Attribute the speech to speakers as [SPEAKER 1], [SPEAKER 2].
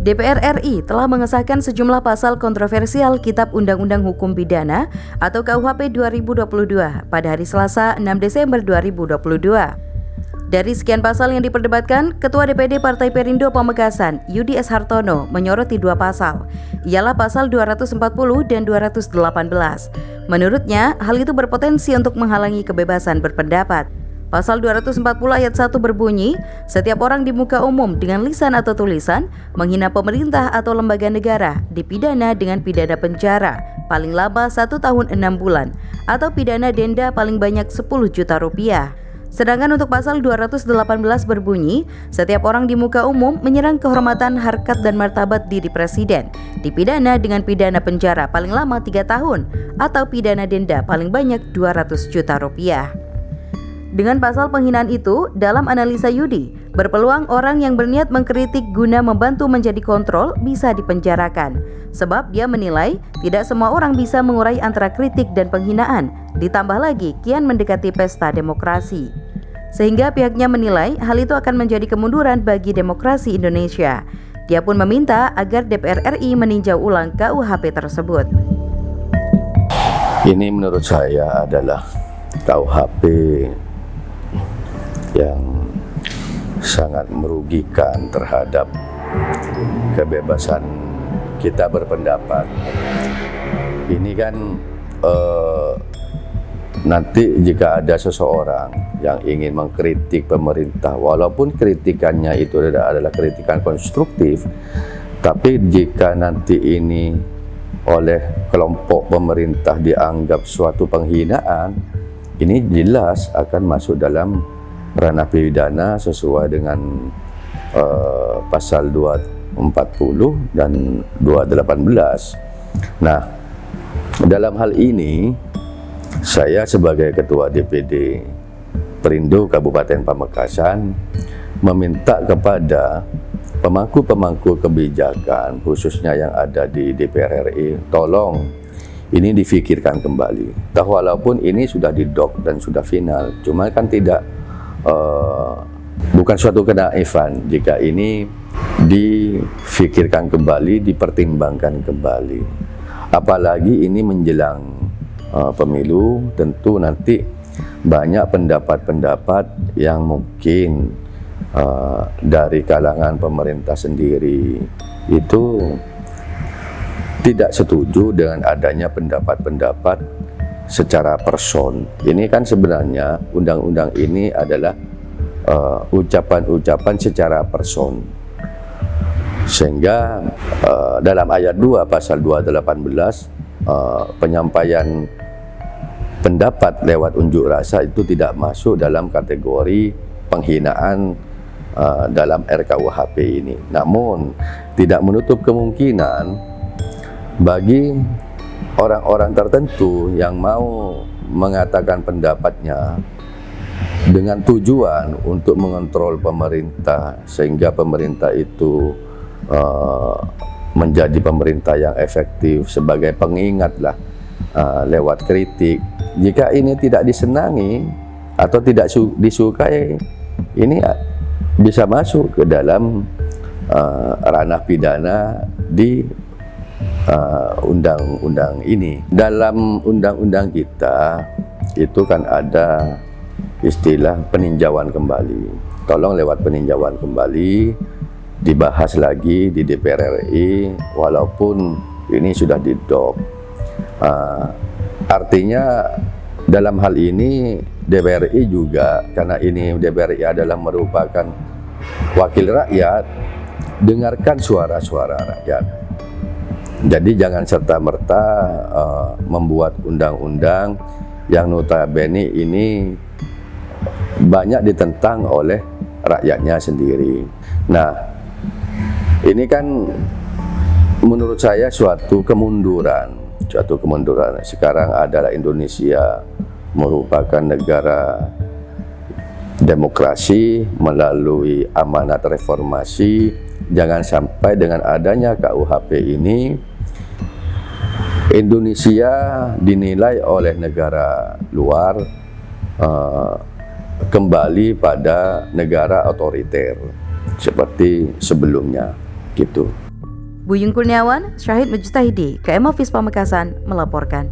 [SPEAKER 1] DPR RI telah mengesahkan sejumlah pasal kontroversial Kitab Undang-Undang Hukum Pidana atau KUHP 2022 pada hari Selasa 6 Desember 2022. Dari sekian pasal yang diperdebatkan, Ketua DPD Partai Perindo Pamekasan, Yudi S. Hartono, menyoroti dua pasal, ialah pasal 240 dan 218. Menurutnya, hal itu berpotensi untuk menghalangi kebebasan berpendapat. Pasal 240 ayat 1 berbunyi, setiap orang di muka umum dengan lisan atau tulisan menghina pemerintah atau lembaga negara dipidana dengan pidana penjara paling lama 1 tahun 6 bulan atau pidana denda paling banyak 10 juta rupiah. Sedangkan untuk pasal 218 berbunyi, setiap orang di muka umum menyerang kehormatan, harkat dan martabat diri presiden dipidana dengan pidana penjara paling lama 3 tahun atau pidana denda paling banyak 200 juta rupiah. Dengan pasal penghinaan itu, dalam analisa Yudi, berpeluang orang yang berniat mengkritik guna membantu menjadi kontrol bisa dipenjarakan. Sebab dia menilai tidak semua orang bisa mengurai antara kritik dan penghinaan, ditambah lagi kian mendekati pesta demokrasi. Sehingga pihaknya menilai hal itu akan menjadi kemunduran bagi demokrasi Indonesia. Dia pun meminta agar DPR RI meninjau ulang KUHP tersebut.
[SPEAKER 2] Ini menurut saya adalah KUHP yang sangat merugikan terhadap kebebasan kita berpendapat. Ini kan nanti jika ada seseorang yang ingin mengkritik pemerintah, walaupun kritikannya itu adalah kritikan konstruktif, tapi jika nanti ini oleh kelompok pemerintah dianggap suatu penghinaan, ini jelas akan masuk dalam ranah pidana sesuai dengan pasal 240 dan 218. Nah, dalam hal ini saya sebagai Ketua DPD Perindo Kabupaten Pamekasan meminta kepada pemangku-pemangku kebijakan khususnya yang ada di DPR RI, tolong ini difikirkan kembali. Walaupun ini sudah didok dan sudah final, cuma kan bukan suatu kenaifan jika ini difikirkan kembali, dipertimbangkan kembali. Apalagi ini menjelang pemilu, tentu nanti banyak pendapat-pendapat yang mungkin dari kalangan pemerintah sendiri itu tidak setuju dengan adanya pendapat-pendapat secara person. Ini kan sebenarnya undang-undang ini adalah ucapan-ucapan secara person. Sehingga dalam ayat 2 pasal 218 penyampaian pendapat lewat unjuk rasa itu tidak masuk dalam kategori penghinaan dalam RKUHP ini. Namun tidak menutup kemungkinan bagi orang-orang tertentu yang mau mengatakan pendapatnya dengan tujuan untuk mengontrol pemerintah sehingga pemerintah itu menjadi pemerintah yang efektif sebagai pengingat lah lewat kritik. Jika ini tidak disenangi atau tidak disukai, ini bisa masuk ke dalam ranah pidana di undang-undang ini. Dalam undang-undang kita itu kan ada istilah peninjauan kembali. Tolong lewat peninjauan kembali dibahas lagi di DPR RI walaupun ini sudah didok. Artinya dalam hal ini DPR RI juga, karena ini DPR RI adalah merupakan wakil rakyat, dengarkan suara-suara rakyat. Jadi jangan serta-merta membuat undang-undang yang notabene ini banyak ditentang oleh rakyatnya sendiri. Nah, ini kan menurut saya suatu kemunduran. Sekarang adalah Indonesia merupakan negara demokrasi melalui amanat reformasi. Jangan sampai dengan adanya KUHP ini Indonesia dinilai oleh negara luar kembali pada negara otoriter seperti sebelumnya gitu.
[SPEAKER 1] Buyung Kurniawan, Syahid Mujtahidi, KM Office Pamekasan melaporkan.